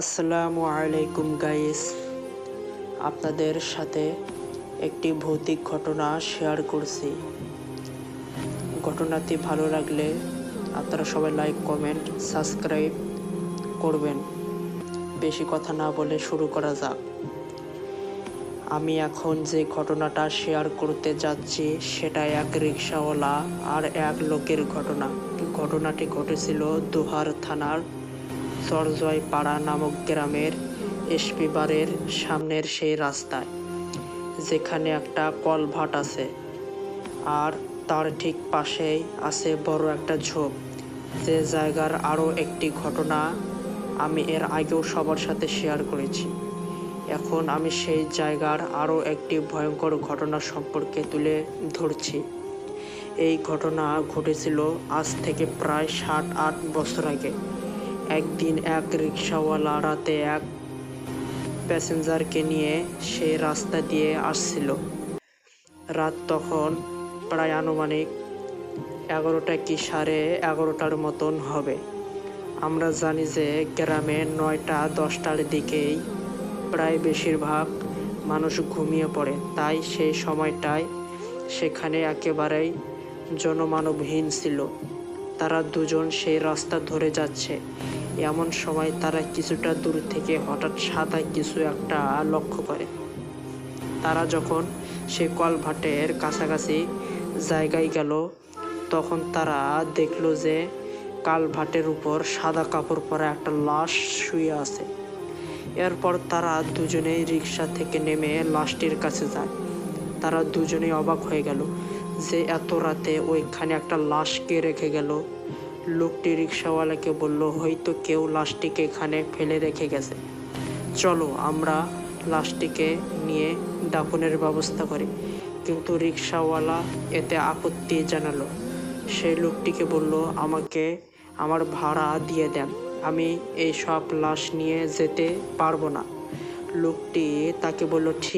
আসসালামু আলাইকুম গাইস, আপনাদের সাথে একটি ভৌতিক ঘটনা শেয়ার করছি। ঘটনাটি ভালো লাগলে আপনারা সবাই লাইক, কমেন্ট, সাবস্ক্রাইব করবেন। বেশি কথা না বলে শুরু করা যাক। আমি এখন যে ঘটনাটা শেয়ার করতে যাচ্ছি সেটা এক রিকশাওয়ালা আর এক লোকের ঘটনা। ঘটনাটি ঘটেছিল দোহার থানার চরজয়পাড়া নামক গ্রামের এসপি বাড়ির সামনের সেই রাস্তায়, যেখানে একটা কলভাট আছে আর তার ঠিক পাশেই আছে বড় একটা ঝোপ। যে জায়গার আরও একটি ঘটনা আমি এর আগেও সবার সাথে শেয়ার করেছি। এখন আমি সেই জায়গার আরও একটি ভয়ঙ্কর ঘটনা সম্পর্কে তুলে ধরছি। এই ঘটনা ঘটেছিল আজ থেকে প্রায় 7-8 বছর আগে। একদিন এক রিকশাওয়ালা রাতে এক প্যাসেঞ্জারকে নিয়ে সেই রাস্তা দিয়ে আসছিল। রাত তখন প্রায় আনুমানিক 11টা কি 11:30টার মতন হবে। আমরা জানি যে গ্রামে 9টা 10টার দিকেই প্রায় বেশিরভাগ মানুষ ঘুমিয়ে পড়ে, তাই সেই সময়টায় সেখানে একেবারেই জনমানবহীন ছিল। তারা দুজন সেই রাস্তা ধরে যাচ্ছে। এমন সময় তারা কিছুটা দূর থেকে হঠাৎ সাদা কিছু একটা লক্ষ্য করে। তারা যখন সেই কলভাটের কাছাকাছি জায়গায় গেল, তখন তারা দেখলো যে কালভাটের উপর সাদা কাপড় পরা একটা লাশ শুয়ে আছে। এরপর তারা দুজনেই রিক্সা থেকে নেমে লাশটির কাছে যায়। তারা দুজনেই অবাক হয়ে গেল যে এত রাতে ওইখানে একটা লাশকে রেখে গেল। লোকটি রিক্সাওয়ালাকে বলল, হয়তো কেউ লাশটিকে এখানে ফেলে রেখে গেছে, চলো আমরা লাশটিকে নিয়ে দাফনের ব্যবস্থা করি। কিন্তু রিক্সাওয়ালা এতে আপত্তি জানালো। সেই লোকটিকে বলল, আমাকে আমার ভাড়া দিয়ে দেন, আমি এই সব লাশ নিয়ে যেতে পারবো না। লোকটি তাকে বলল, ঠিক